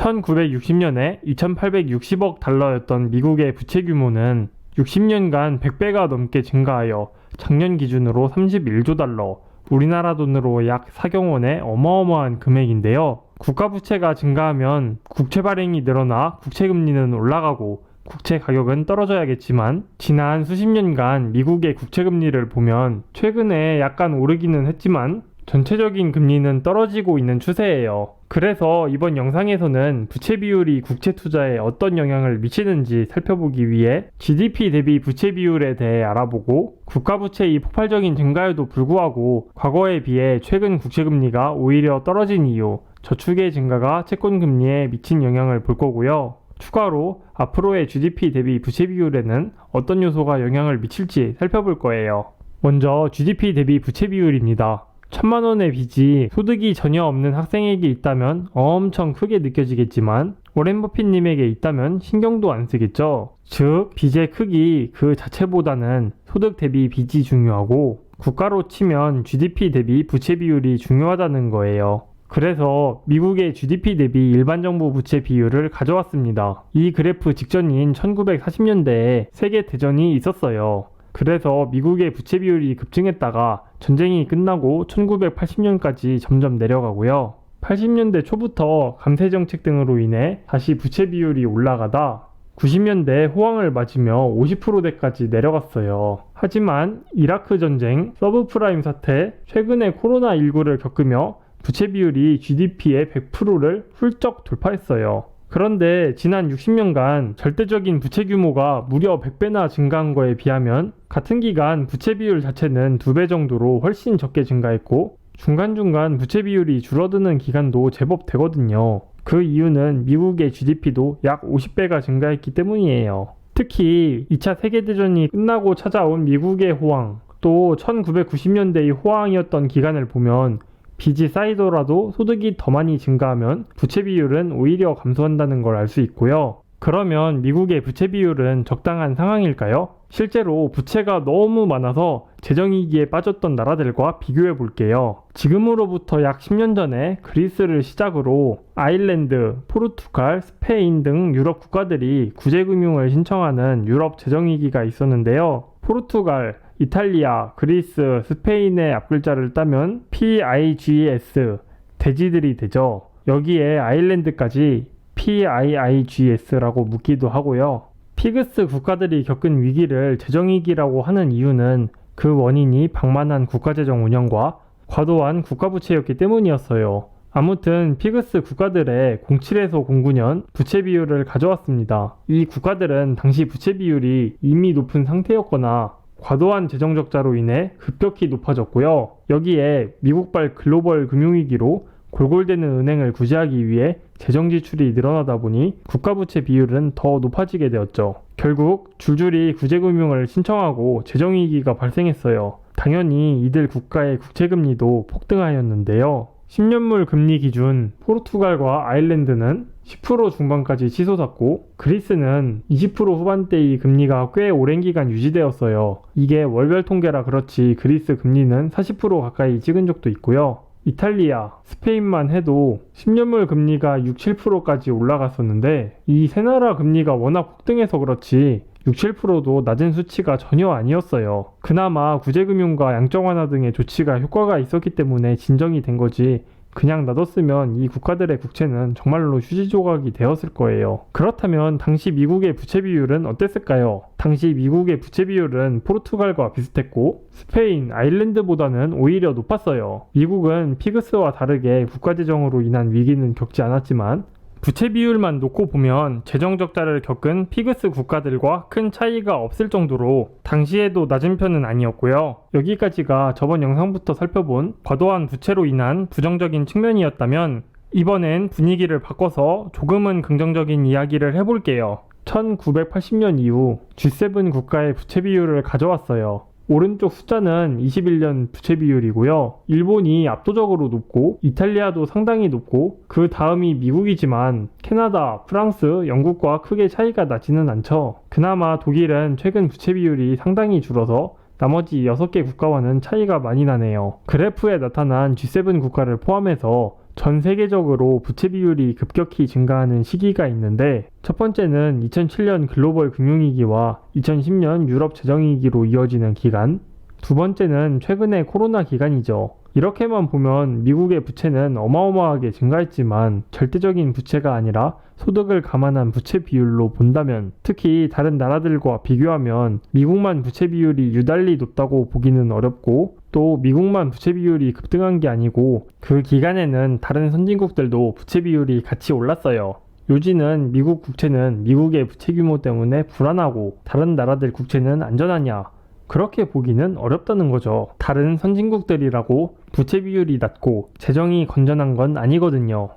1960년에 2860억 달러였던 미국의 부채 규모는 60년간 100배가 넘게 증가하여 작년 기준으로 31조 달러, 우리나라 돈으로 약 4경 원의 어마어마한 금액인데요. 국가 부채가 증가하면 국채 발행이 늘어나 국채 금리는 올라가고 국채 가격은 떨어져야겠지만 지난 수십 년간 미국의 국채 금리를 보면 최근에 약간 오르기는 했지만 전체적인 금리는 떨어지고 있는 추세예요. 그래서 이번 영상에서는 부채 비율이 국채 투자에 어떤 영향을 미치는지 살펴보기 위해 GDP 대비 부채 비율에 대해 알아보고 국가 부채의 폭발적인 증가에도 불구하고 과거에 비해 최근 국채 금리가 오히려 떨어진 이유, 저축의 증가가 채권 금리에 미친 영향을 볼 거고요. 추가로 앞으로의 GDP 대비 부채 비율에는 어떤 요소가 영향을 미칠지 살펴볼 거예요. 먼저 GDP 대비 부채 비율입니다. 1000만 원의 빚이 소득이 전혀 없는 학생에게 있다면 엄청 크게 느껴지겠지만 워렌 버핏님에게 있다면 신경도 안 쓰겠죠. 즉, 빚의 크기 그 자체보다는 소득 대비 빚이 중요하고 국가로 치면 GDP 대비 부채 비율이 중요하다는 거예요. 그래서 미국의 GDP 대비 일반 정부 부채 비율을 가져왔습니다. 이 그래프 직전인 1940년대에 세계 대전이 있었어요. 그래서 미국의 부채 비율이 급증했다가 전쟁이 끝나고 1980년까지 점점 내려가고요. 80년대 초부터 감세 정책 등으로 인해 다시 부채 비율이 올라가다 90년대 호황을 맞으며 50%대까지 내려갔어요. 하지만 이라크 전쟁, 서브프라임 사태, 최근에 코로나19를 겪으며 부채 비율이 GDP의 100%를 훌쩍 돌파했어요. 그런데 지난 60년간 절대적인 부채 규모가 무려 100배나 증가한 거에 비하면 같은 기간 부채 비율 자체는 2배 정도로 훨씬 적게 증가했고 중간중간 부채 비율이 줄어드는 기간도 제법 되거든요. 그 이유는 미국의 GDP도 약 50배가 증가했기 때문이에요. 특히 2차 세계대전이 끝나고 찾아온 미국의 호황, 또 1990년대의 호황이었던 기간을 보면 빚이 쌓이더라도 소득이 더 많이 증가하면 부채 비율은 오히려 감소한다는 걸 알 수 있고요. 그러면 미국의 부채 비율은 적당한 상황일까요? 실제로 부채가 너무 많아서 재정위기에 빠졌던 나라들과 비교해 볼게요. 지금으로부터 약 10년 전에 그리스를 시작으로 아일랜드, 포르투갈, 스페인 등 유럽 국가들이 구제금융을 신청하는 유럽 재정위기가 있었는데요. 포르투갈, 이탈리아, 그리스, 스페인의 앞글자를 따면 PIGS, 돼지들이 되죠. 여기에 아일랜드까지 PIIGS라고 묻기도 하고요. 피그스 국가들이 겪은 위기를 재정위기라고 하는 이유는 그 원인이 방만한 국가재정 운영과 과도한 국가부채였기 때문이었어요. 아무튼 피그스 국가들의 07에서 09년 부채 비율을 가져왔습니다. 이 국가들은 당시 부채 비율이 이미 높은 상태였거나 과도한 재정 적자로 인해 급격히 높아졌고요. 여기에 미국발 글로벌 금융위기로 골골대는 은행을 구제하기 위해 재정 지출이 늘어나다 보니 국가부채 비율은 더 높아지게 되었죠. 결국 줄줄이 구제금융을 신청하고 재정위기가 발생했어요. 당연히 이들 국가의 국채금리도 폭등하였는데요. 10년물 금리 기준 포르투갈과 아일랜드는 10% 중반까지 치솟았고 그리스는 20% 후반대의 금리가 꽤 오랜 기간 유지되었어요. 이게 월별 통계라 그렇지 그리스 금리는 40% 가까이 찍은 적도 있고요. 이탈리아, 스페인만 해도 10년물 금리가 6, 7%까지 올라갔었는데 이 세 나라 금리가 워낙 폭등해서 그렇지 6, 7%도 낮은 수치가 전혀 아니었어요. 그나마 구제금융과 양적 완화 등의 조치가 효과가 있었기 때문에 진정이 된 거지 그냥 놔뒀으면 이 국가들의 국채는 정말로 휴지 조각이 되었을 거예요. 그렇다면 당시 미국의 부채 비율은 어땠을까요? 당시 미국의 부채 비율은 포르투갈과 비슷했고 스페인, 아일랜드보다는 오히려 높았어요. 미국은 피그스와 다르게 국가재정으로 인한 위기는 겪지 않았지만 부채 비율만 놓고 보면 재정 적자를 겪은 피그스 국가들과 큰 차이가 없을 정도로 당시에도 낮은 편은 아니었고요. 여기까지가 저번 영상부터 살펴본 과도한 부채로 인한 부정적인 측면이었다면 이번엔 분위기를 바꿔서 조금은 긍정적인 이야기를 해볼게요. 1980년 이후 G7 국가의 부채 비율을 가져왔어요. 오른쪽 숫자는 21년 부채 비율이고요. 일본이 압도적으로 높고 이탈리아도 상당히 높고 그 다음이 미국이지만 캐나다, 프랑스, 영국과 크게 차이가 나지는 않죠. 그나마 독일은 최근 부채 비율이 상당히 줄어서 나머지 6개 국가와는 차이가 많이 나네요. 그래프에 나타난 G7 국가를 포함해서 전 세계적으로 부채 비율이 급격히 증가하는 시기가 있는데 첫 번째는 2007년 글로벌 금융위기와 2010년 유럽 재정위기로 이어지는 기간, 두 번째는 최근의 코로나 기간이죠. 이렇게만 보면 미국의 부채는 어마어마하게 증가했지만 절대적인 부채가 아니라 소득을 감안한 부채 비율로 본다면 특히 다른 나라들과 비교하면 미국만 부채 비율이 유달리 높다고 보기는 어렵고 또 미국만 부채 비율이 급등한 게 아니고 그 기간에는 다른 선진국들도 부채 비율이 같이 올랐어요. 요지는 미국 국채는 미국의 부채 규모 때문에 불안하고 다른 나라들 국채는 안전하냐? 그렇게 보기는 어렵다는 거죠. 다른 선진국들이라고 부채 비율이 낮고 재정이 건전한 건 아니거든요.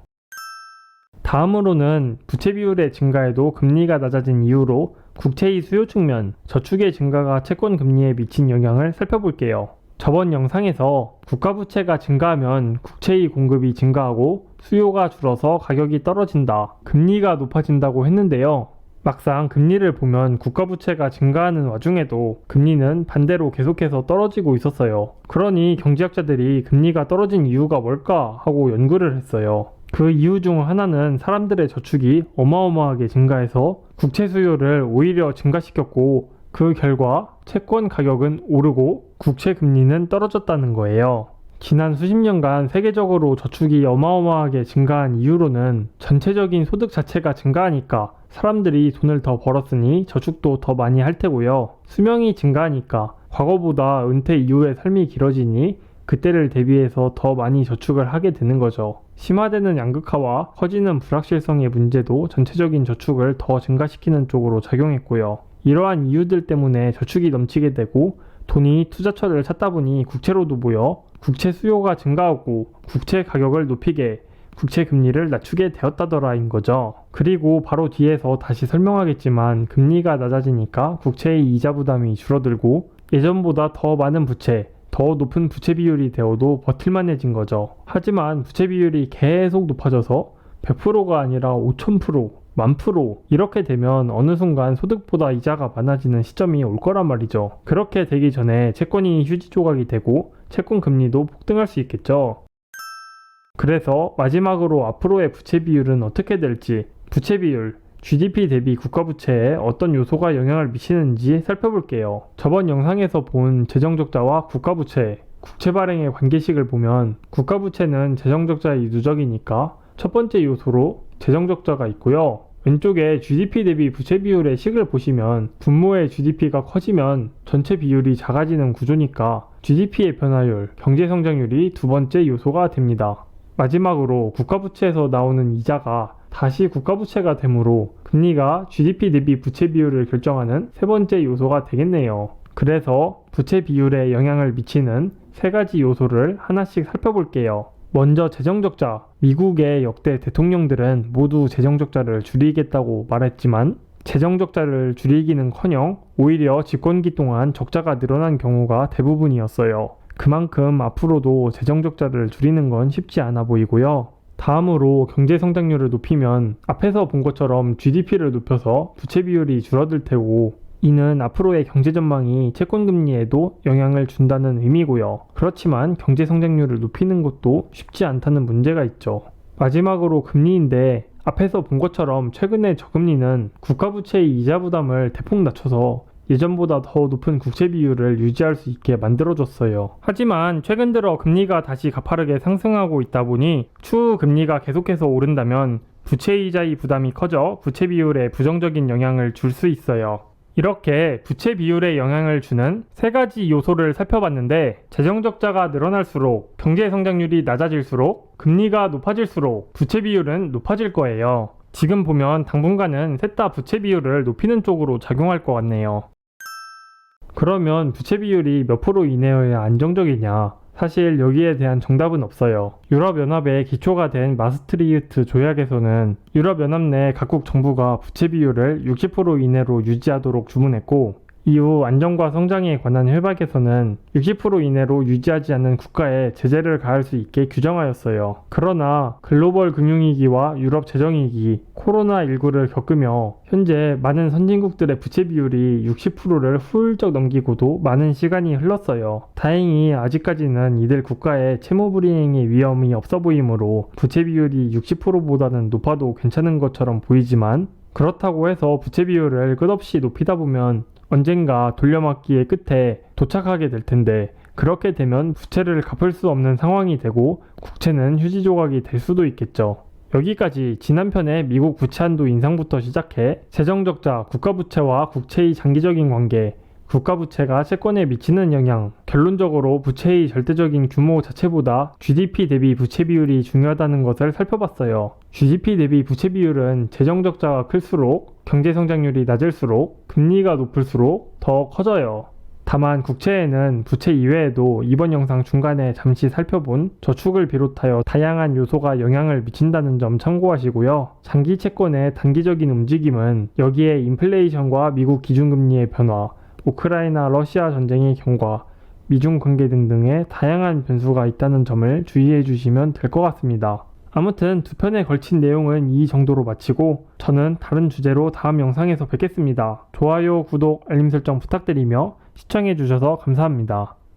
다음으로는 부채 비율의 증가에도 금리가 낮아진 이유로 국채의 수요 측면, 저축의 증가가 채권 금리에 미친 영향을 살펴볼게요. 저번 영상에서 국가 부채가 증가하면 국채의 공급이 증가하고 수요가 줄어서 가격이 떨어진다, 금리가 높아진다고 했는데요. 막상 금리를 보면 국가 부채가 증가하는 와중에도 금리는 반대로 계속해서 떨어지고 있었어요. 그러니 경제학자들이 금리가 떨어진 이유가 뭘까 하고 연구를 했어요. 그 이유 중 하나는 사람들의 저축이 어마어마하게 증가해서 국채 수요를 오히려 증가시켰고 그 결과 채권 가격은 오르고 국채 금리는 떨어졌다는 거예요. 지난 수십 년간 세계적으로 저축이 어마어마하게 증가한 이유로는 전체적인 소득 자체가 증가하니까 사람들이 돈을 더 벌었으니 저축도 더 많이 할 테고요. 수명이 증가하니까 과거보다 은퇴 이후의 삶이 길어지니 그때를 대비해서 더 많이 저축을 하게 되는 거죠. 심화되는 양극화와 커지는 불확실성의 문제도 전체적인 저축을 더 증가시키는 쪽으로 작용했고요. 이러한 이유들 때문에 저축이 넘치게 되고 돈이 투자처를 찾다 보니 국채로도 모여 국채 수요가 증가하고 국채 가격을 높이게 국채 금리를 낮추게 되었다더라인 거죠. 그리고 바로 뒤에서 다시 설명하겠지만 금리가 낮아지니까 국채의 이자 부담이 줄어들고 예전보다 더 많은 부채, 더 높은 부채 비율이 되어도 버틸만해진 거죠. 하지만 부채 비율이 계속 높아져서 100%가 아니라 5000%, 1000% 이렇게 되면 어느 순간 소득보다 이자가 많아지는 시점이 올 거란 말이죠. 그렇게 되기 전에 채권이 휴지 조각이 되고 채권 금리도 폭등할 수 있겠죠. 그래서 마지막으로 앞으로의 부채 비율은 어떻게 될지, 부채 비율, GDP 대비 국가 부채에 어떤 요소가 영향을 미치는지 살펴볼게요. 저번 영상에서 본 재정적자와 국가 부채, 국채 발행의 관계식을 보면 국가 부채는 재정적자의 누적이니까 첫 번째 요소로 재정적자가 있고요. 왼쪽에 GDP 대비 부채 비율의 식을 보시면 분모의 GDP가 커지면 전체 비율이 작아지는 구조니까 GDP의 변화율, 경제성장률이 두 번째 요소가 됩니다. 마지막으로 국가부채에서 나오는 이자가 다시 국가부채가 되므로 금리가 GDP 대비 부채 비율을 결정하는 세 번째 요소가 되겠네요. 그래서 부채 비율에 영향을 미치는 세 가지 요소를 하나씩 살펴볼게요. 먼저 재정적자. 미국의 역대 대통령들은 모두 재정적자를 줄이겠다고 말했지만 재정적자를 줄이기는커녕 오히려 집권기 동안 적자가 늘어난 경우가 대부분이었어요. 그만큼 앞으로도 재정적자를 줄이는 건 쉽지 않아 보이고요. 다음으로 경제성장률을 높이면 앞에서 본 것처럼 GDP를 높여서 부채 비율이 줄어들 테고 이는 앞으로의 경제 전망이 채권금리에도 영향을 준다는 의미고요. 그렇지만 경제성장률을 높이는 것도 쉽지 않다는 문제가 있죠. 마지막으로 금리인데 앞에서 본 것처럼 최근의 저금리는 국가부채의 이자 부담을 대폭 낮춰서 예전보다 더 높은 국채 비율을 유지할 수 있게 만들어줬어요. 하지만 최근 들어 금리가 다시 가파르게 상승하고 있다 보니 추후 금리가 계속해서 오른다면 부채 이자의 부담이 커져 부채 비율에 부정적인 영향을 줄 수 있어요. 이렇게 부채 비율에 영향을 주는 세 가지 요소를 살펴봤는데 재정적자가 늘어날수록 경제 성장률이 낮아질수록 금리가 높아질수록 부채 비율은 높아질 거예요. 지금 보면 당분간은 셋 다 부채 비율을 높이는 쪽으로 작용할 것 같네요. 그러면 부채 비율이 몇 프로 이내여야 안정적이냐? 사실 여기에 대한 정답은 없어요. 유럽연합의 기초가 된 마스트리히트 조약에서는 유럽연합 내 각국 정부가 부채 비율을 60% 이내로 유지하도록 주문했고 이후 안정과 성장에 관한 협약에서는 60% 이내로 유지하지 않는 국가에 제재를 가할 수 있게 규정하였어요. 그러나 글로벌 금융위기와 유럽 재정위기, 코로나19를 겪으며 현재 많은 선진국들의 부채 비율이 60%를 훌쩍 넘기고도 많은 시간이 흘렀어요. 다행히 아직까지는 이들 국가의 채무불이행의 위험이 없어 보이므로 부채 비율이 60%보다는 높아도 괜찮은 것처럼 보이지만, 그렇다고 해서 부채 비율을 끝없이 높이다 보면 언젠가 돌려막기의 끝에 도착하게 될 텐데, 그렇게 되면 부채를 갚을 수 없는 상황이 되고 국채는 휴지 조각이 될 수도 있겠죠. 여기까지 지난 편에 미국 부채 한도 인상부터 시작해 재정적자, 국가부채와 국채의 장기적인 관계, 국가부채가 채권에 미치는 영향, 결론적으로 부채의 절대적인 규모 자체보다 GDP 대비 부채 비율이 중요하다는 것을 살펴봤어요. GDP 대비 부채 비율은 재정적자가 클수록, 경제성장률이 낮을수록, 금리가 높을수록 더 커져요. 다만 국채에는 부채 이외에도 이번 영상 중간에 잠시 살펴본 저축을 비롯하여 다양한 요소가 영향을 미친다는 점 참고하시고요. 장기 채권의 단기적인 움직임은 여기에 인플레이션과 미국 기준금리의 변화, 우크라이나 러시아 전쟁의 경과, 미중 관계 등등의 다양한 변수가 있다는 점을 주의해 주시면 될 것 같습니다. 아무튼 두 편에 걸친 내용은 이 정도로 마치고 저는 다른 주제로 다음 영상에서 뵙겠습니다. 좋아요, 구독, 알림 설정 부탁드리며 시청해 주셔서 감사합니다.